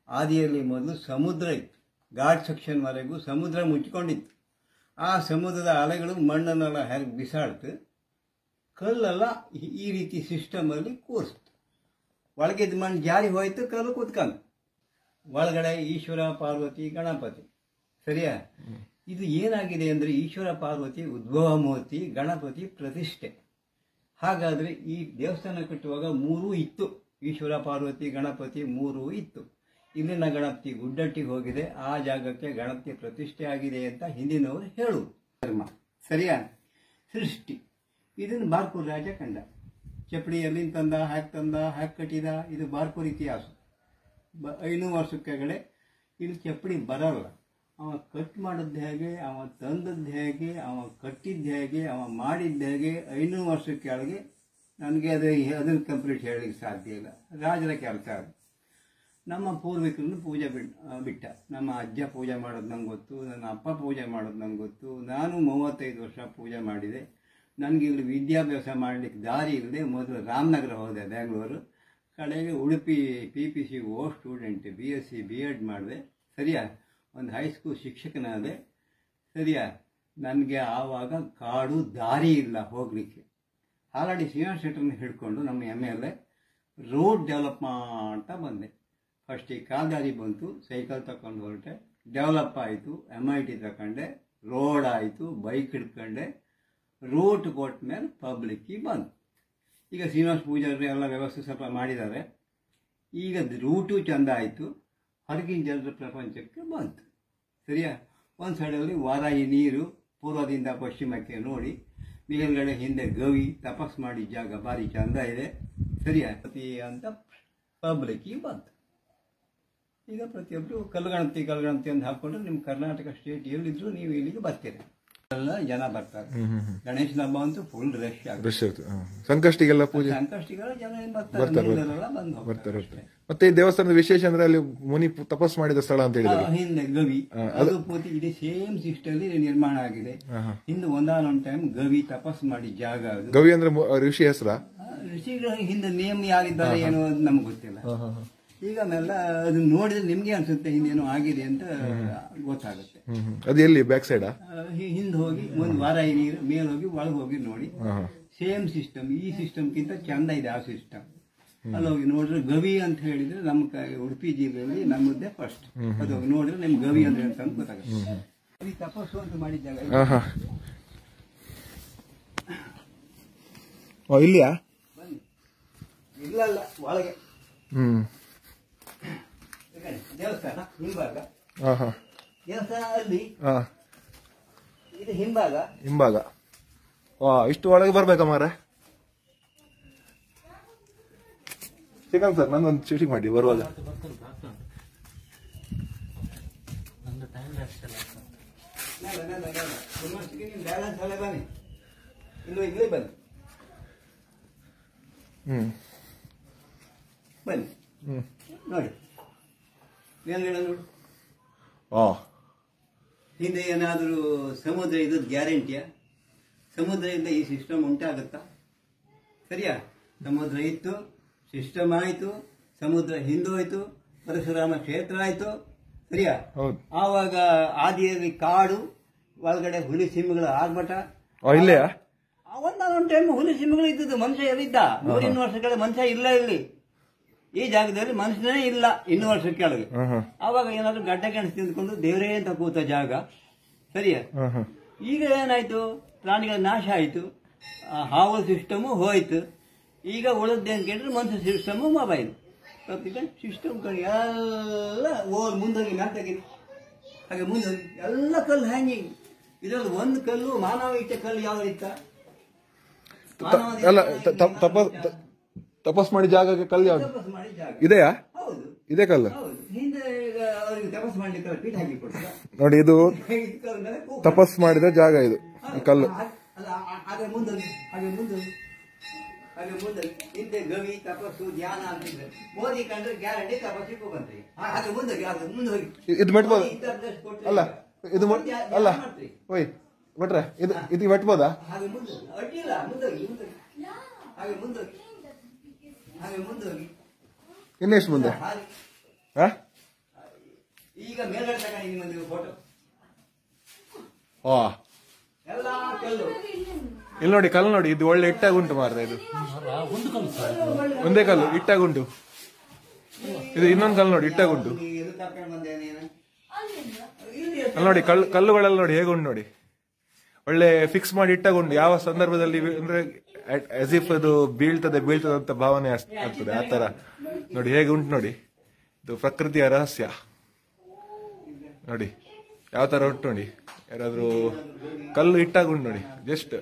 ಆದಿಯಲ್ಲಿ ಮೊದಲು ಸಮುದ್ರ ಇತ್ತು. ಘಾಟ್ ಸೆಕ್ಷನ್ವರೆಗೂ ಸಮುದ್ರ ಮುಚ್ಕೊಂಡಿತ್ತು. ಆ ಸಮುದ್ರದ ಅಲೆಗಳು ಮಣ್ಣನ್ನೆಲ್ಲ ಹೇಗೆ ಬಿಸಾಡ್ತು, ಕಲ್ಲೆಲ್ಲ ಈ ರೀತಿ ಸಿಸ್ಟಮಲ್ಲಿ ಕೂರಿಸ್ತು. ಒಳಗಿದ್ದ ಮಣ್ಣು ಜಾರಿ ಹೋಯ್ತು, ಕಲ್ಲು ಕೂತ್ಕೊಂಡು ಒಳಗಡೆ ಈಶ್ವರ, ಪಾರ್ವತಿ, ಗಣಪತಿ. ಸರಿಯಾ? ಇದು ಏನಾಗಿದೆ ಅಂದರೆ ಈಶ್ವರ ಪಾರ್ವತಿ ಉದ್ಭವ ಮೂರ್ತಿ, ಗಣಪತಿ ಪ್ರತಿಷ್ಠೆ. ಹಾಗಾದರೆ ಈ ದೇವಸ್ಥಾನ ಕಟ್ಟುವಾಗ ಮೂರೂ ಇತ್ತು. ಈಶ್ವರ, ಪಾರ್ವತಿ, ಗಣಪತಿ ಮೂರೂ ಇತ್ತು. ಇಲ್ಲಿನ ಗಣಪತಿ ಗುಡ್ಡಟ್ಟಿಗೆ ಹೋಗಿದೆ, ಆ ಜಾಗಕ್ಕೆ ಗಣಪತಿ ಪ್ರತಿಷ್ಠೆ ಆಗಿದೆ ಅಂತ ಹಿಂದಿನವರು ಹೇಳುವುದು ಧರ್ಮ. ಸರಿಯಾ? ಸೃಷ್ಟಿ ಇದನ್ನು ಬಾರ್ಕೂರ್ ರಾಜ ಕಂಡ. ಚಪ್ಪಡಿ ಎಲ್ಲಿಂದ ತಂದ, ಹ್ಯಾಕ್ ಕಟ್ಟಿದ, ಇದು ಬಾರ್ಕೂರ್ ಇತಿಹಾಸ. 500 ವರ್ಷ ಕೆಳಗಡೆ ಇಲ್ಲಿ ಚಪ್ಪಡಿ ಬರಲ್ಲ. ಅವ ಕಟ್ ಮಾಡಿದ್ದು ಹೇಗೆ, ಅವ ತಂದದ್ದು ಹೇಗೆ, ಅವ ಕಟ್ಟಿದ್ದು ಹೇಗೆ, ಅವ ಮಾಡಿದ್ದು ಹೇಗೆ, 500 ವರ್ಷ ಕೆಳಗೆ ನನಗೆ ಅದನ್ನು ಕಂಪ್ಲೀಟ್ ಹೇಳಲಿಕ್ಕೆ ಸಾಧ್ಯ ಇಲ್ಲ. ರಾಜರ ಕೆಲಸ ಅದು. ನಮ್ಮ ಪೂರ್ವಿಕರನ್ನು ಪೂಜೆ ಬಿಟ್ಟ. ನಮ್ಮ ಅಜ್ಜ ಪೂಜೆ ಮಾಡೋದು ನಂಗೆ ಗೊತ್ತು, ನನ್ನ ಅಪ್ಪ ಪೂಜೆ ಮಾಡೋದು ನಂಗೆ ಗೊತ್ತು. ನಾನು 35 ವರ್ಷ ಪೂಜೆ ಮಾಡಿದೆ. ನನಗೆ ಇಲ್ಲಿ ವಿದ್ಯಾಭ್ಯಾಸ ಮಾಡಲಿಕ್ಕೆ ದಾರಿ ಇಲ್ಲದೆ ಮೊದಲು ರಾಮನಗರ ಹೋದೆ, ಬೆಂಗಳೂರು. ಕಡೆಗೆ Udupi PPC student, BSc B.Ed ಮಾಡಿದೆ. ಸರಿಯಾ? ಒಂದು ಹೈಸ್ಕೂಲ್ ಶಿಕ್ಷಕನಾದೆ. ಸರಿಯಾ? ನನಗೆ ಆವಾಗ ಕಾಡು ದಾರಿ ಇಲ್ಲ ಹೋಗಲಿಕ್ಕೆ. ಹಾಲಾಡಿ ಶ್ರೀನಿವಾಸ ಶೆಟ್ಟರನ್ನ ಹಿಡ್ಕೊಂಡು ನಮ್ಮ MLA ರೋಡ್ ಡೆವಲಪ್ ಅಂತ ಬಂದೆ. ಫಸ್ಟಿಗೆ ಕಾಲ್ದಾರಿ ಬಂತು, ಸೈಕಲ್ ತಗೊಂಡು ಹೊರಟೆ, ಡೆವಲಪ್ ಆಯಿತು. MIT ತಗೊಂಡೆ, ರೋಡ್ ಆಯಿತು, ಬೈಕ್ ಹಿಡ್ಕೊಂಡೆ. ರೂಟ್ ಕೊಟ್ಟ ಮೇಲೆ ಪಬ್ಲಿಕ್ಕಿಗೆ ಬಂತು. ಈಗ ಶ್ರೀನಿವಾಸ ಪೂಜಾರಿ ಎಲ್ಲ ವ್ಯವಸ್ಥೆ ಸ್ವಲ್ಪ ಮಾಡಿದ್ದಾರೆ. ಈಗ ರೂಟು ಚೆಂದ ಆಯಿತು, ಹೊರಗಿನ ಜನರ ಪ್ರಪಂಚಕ್ಕೆ ಬಂತು. ಸರಿಯಾ? ಒಂದು ಸೈಡಲ್ಲಿ ವಾರಾಯಿ ನೀರು ಪೂರ್ವದಿಂದ ಪಶ್ಚಿಮಕ್ಕೆ ನೋಡಿ, ಮೇಲ್ಗಡೆ ಹಿಂದೆ ಗವಿ ತಪಸ್ ಮಾಡಿ ಜಾಗ ಭಾರಿ ಚೆಂದ ಇದೆ. ಸರಿಯಾ? ಅಂತ ಪಬ್ಲಿಕ್ಕಿಗೆ ಬಂತು. ಈಗ ಪ್ರತಿಯೊಬ್ಬರು ಕಲ್ಲುಗಣತಿ ಅಂತ ಹಾಕ್ಕೊಂಡ್ರೆ ನಿಮ್ಮ ಕರ್ನಾಟಕ ಸ್ಟೇಟ್ ಎಲ್ಲಿದ್ರು ನೀವು ಇಲ್ಲಿಗೆ ಬರ್ತೀರಿ. ಎಲ್ಲ ಜನ ಬರ್ತಾರೆ. ಗಣೇಶನ ಹಬ್ಬ ಅಂತೂ ಫುಲ್ ರಶ್ ಆಗುತ್ತೆ. ಸಂಕಷ್ಟಿಗೆಲ್ಲ ಪೂಜೆ, ಸಂಕಷ್ಟಿಗೆಲ್ಲ ಜನ ಬರ್ತಾರೆ. ಮತ್ತೆ ಈ ದೇವಸ್ಥಾನದ ವಿಶೇಷ ಅಂದ್ರೆ ಅಲ್ಲಿ ಮುನಿ ತಪಸ್ ಮಾಡಿದ ಸ್ಥಳ ಅಂತ ಹೇಳಿದ್ರೆ ಹಿಂದೆ ಗವಿ, ಅದು ಪೂರ್ತಿ ಇಡೀ ಸೇಮ್ ಸಿಸ್ಟಮ್ ನಿರ್ಮಾಣ ಆಗಿದೆ. ಹಿಂದೆ ಒಂದಾನೊಂದು ಟೈಮ್ ಗವಿ ತಪಸ್ ಮಾಡಿ ಜಾಗ ಅದು. ಗವಿ ಅಂದ್ರೆ ಋಷಿ ಹೆಸರ? ಋಷಿಗಳ ಹಿಂದೆ ನೇಮ್ ಯಾರಿದ್ದಾರೆ ಏನೋ ಅದು ನಮ್ಗೆ ಗೊತ್ತಿಲ್ಲ. ಈಗ ಆಮೇಲೆ ಅದನ್ನ ನೋಡಿದ್ರೆ ನಿಮ್ಗೆ ಅನ್ಸುತ್ತೆ ಹಿಂದೇನೋ ಆಗಿದೆ ಅಂತ ಗೊತ್ತಾಗುತ್ತೆ. ಅದು ಎಲ್ಲಿ ಬ್ಯಾಕ್ ಸೈಡ್ ಹಿಂದೆ ಹೋಗಿ ಒಂದು ವಾರಾಯಿ ನೀರು ಮೇಲೆ ಹೋಗಿ ಒಳಗೆ ಹೋಗಿ ನೋಡಿ, ಸೇಮ್ ಸಿಸ್ಟಮ್. ಈ ಸಿಸ್ಟಮ್ಗಿಂತ ಚಂದ ಇದೆ ಆ ಸಿಸ್ಟಮ್. ಅಲ್ಲಿ ಹೋಗಿ ನೋಡಿದ್ರೆ ಗವಿ ಅಂತ ಹೇಳಿದ್ರೆ ನಮ್ಮ ಉಡುಪಿ ಜಿಲ್ಲೆಯಲ್ಲಿ ನಮ್ಮದೇ ಫಸ್ಟ್. ಅದು ಹೋಗಿ ನೋಡಿದ್ರೆ ನಿಮ್ಗೆ ಗವಿ ಅಂದ್ರೆ ಅಂತ ಗೊತ್ತಾಗುತ್ತೆ. ಗವಿ ತಪಸ್ಸು ಅಂತ ಮಾಡಿದ್ದಾಗ ಇಲ್ಲಿಯಾ? ಬನ್ನಿ. ಇಲ್ಲಲ್ಲ, ಒಳಗೆ ದೇವಸ್ಥಾನ ಹಿಂಭಾಗ. ದೇವಸ್ಥಾನ ಅಲ್ಲಿ ಇದು ಹಿಂಭಾಗ. ಇಷ್ಟು ಒಳಗೆ ಬರ್ಬೇಕಾ ಮಾರೆ? ಸಿಗಂಗ್ ಸರ್, ನಂದೊಂದು ಚೀಟಿಂಗ್ ಮಾಡಿ ಬರುವಾಗ. ಬನ್ನಿ, ಇಲ್ಲೇ ಬನ್ನಿ, ಬನ್ನಿ ನೋಡಿ. ಮೇಲ್ಗಡೆ ನೋಡು. ಹಿಂದೆ ಏನಾದರೂ ಸಮುದ್ರ ಇದ್ದದ್ದು ಗ್ಯಾರಂಟಿಯಾ? ಸಮುದ್ರದಿಂದ ಈ ಸಿಸ್ಟಮ್ ಉಂಟಾಗುತ್ತಾ? ಸರಿಯಾ? ಸಮುದ್ರ ಇತ್ತು, ಸಿಸ್ಟಮ್ ಆಯಿತು, ಸಮುದ್ರ ಹಿಂದೋಯ್ತು, ಪರಶುರಾಮ ಕ್ಷೇತ್ರ ಆಯಿತು. ಸರಿಯಾ? ಆವಾಗ ಆದಿಯಲ್ಲಿ ಕಾಡು, ಒಳಗಡೆ ಹುಲಿ ಸಿಂಹಗಳ ಆರ್ಭಟ. ಒಂದೊಂದು ಟೈಮ್ ಹುಲಿ ಸಿಂಹಗಳು ಇದ್ದದ್ದು. ಮನುಷ್ಯ ಎಲ್ಲಿದ್ದ? 100 ವರ್ಷಗಳ ಮನುಷ್ಯ ಇಲ್ಲ ಇಲ್ಲಿ. ಈ ಜಾಗದಲ್ಲಿ ಮನುಷ್ಯನೇ ಇಲ್ಲ 200 ವರ್ಷ ಕೆಳಗೆ. ಆವಾಗ ಏನಾದ್ರು ಗಡ್ಡ ಗೆಣಸು ತಿಂದ್ಕೊಂಡು ದೇವರೇ ಅಂತ ಕೂತ ಜಾಗ. ಸರಿಯಾ? ಈಗ ಏನಾಯ್ತು? ಪ್ರಾಣಿಗಳ ನಾಶ ಆಯ್ತು, ಹಾವು ಸಿಸ್ಟಮು ಹೋಯ್ತು. ಈಗ ಉಳಿದ್ದೇನು ಕೇಳಿದ್ರೆ ಮನುಷ್ಯ ಸಿಸ್ಟಮು ಮೊಬೈಲ್. ಸಿಸ್ಟಮ್ ಎಲ್ಲ ಮುಂದೋಗಿ ಮ್ಯಾತಾಗಿದೆ. ಹಾಗೆ ಮುಂದೋಗಿ ಎಲ್ಲ ಕಲ್ಲು ಹ್ಯಾಂಗಿಂಗ್. ಇದರಲ್ಲಿ ಒಂದು ಕಲ್ಲು ಮಾನವ ಇಟ್ಟ ಕಲ್ಲು ಯಾವ ಇತ್ತ? ತಪಸ್ ಮಾಡಿ ಜಾಗಕ್ಕೆ ಕಲ್ಲು ಯಾವ್ದು ಇದೆಯಾ? ಇದೇ ಕಲ್ಲು. ನೋಡಿ, ಇದು ತಪಸ್ ಮಾಡಿದ ಜಾಗ. ಇದು ಕಲ್ಲು. ಗವಿ ತಪಸ್ಸು ಧ್ಯಾನ ಅಂತಿದ್ರೆ ಮೋದಿ ಕಂಡ್ರೆ ಗ್ಯಾರಂಟಿ ತಪಸ್ಸಿಗೂ ಬಂದ್ರಿ. ಹಾಗೆ ಮುಂದೋಗಿ ಇದು ಮೆಟ್ಬೋದು ಅಲ್ಲ? ಇದು ಅಲ್ಲ ಓಯ್ ಭಟ್ರೆ, ಇದು ಮೆಟ್ಬೋದಾ? ಹಾಗೆ ಮುಂದೆ ಅಡ್ಡಿಲ್ಲ, ಮುಂದೋಗಿ ಹಾಗೆ ಮುಂದೋಗಿ ಇನ್ನೆಷ್ಟು ಮುಂದೆ? ಈಗ ಮೇಲ್ಗಡೆ ತಗೊಂಡು ನಿಮ್ಮಲ್ಲಿ ಫೋಟೋ ಓ ಎಲ್ಲ ಕಲ್ಲು ಇಲ್ಲಿ ನೋಡಿ ಕಲ್ಲು ನೋಡಿ, ಇದು ಒಳ್ಳೆ ಇಟ್ಟಾಗ ಉಂಟು ಮಾರ್ರೆ. ಇದು ಒಂದೇ ಕಲ್ಲು ಇಟ್ಟಾಗ ಉಂಟು. ಇದು ಇನ್ನೊಂದು ಕಲ್ಲು ನೋಡಿ ಇಟ್ಟಾಗ ಉಂಟು. ಎದು ಕರ್ಕೊಂಡು ಬಂದೆ ನೀನು? ಅಲ್ಲಿ ನೋಡಿ ಕಲ್ಲುಗಳೆಲ್ಲ ನೋಡಿ ಹೇಗೆ ಉಂಟು ನೋಡಿ, ಒಳ್ಳೆ ಫಿಕ್ಸ್ ಮಾಡಿ ಇಟ್ಟಾಗ ಉಂಟು. ಯಾವ ಸಂದರ್ಭದಲ್ಲಿ ಅಂದ್ರೆ ಆಸ್ ಇಫ್ ಅದು ಬೀಳ್ತದೆ ಅಂತ ಭಾವನೆ ಆಗ್ತದೆ ಆ ತರ ನೋಡಿ ಹೇಗೆ ಉಂಟು ನೋಡಿ. ಇದು ಪ್ರಕೃತಿಯ ರಹಸ್ಯ ನೋಡಿ ಯಾವ ತರ ಉಂಟು ನೋಡಿ. ಯಾರಾದ್ರೂ ಕಲ್ಲು ಇಟ್ಟಾಗ ಉಂಟು ನೋಡಿ, ಜಸ್ಟ್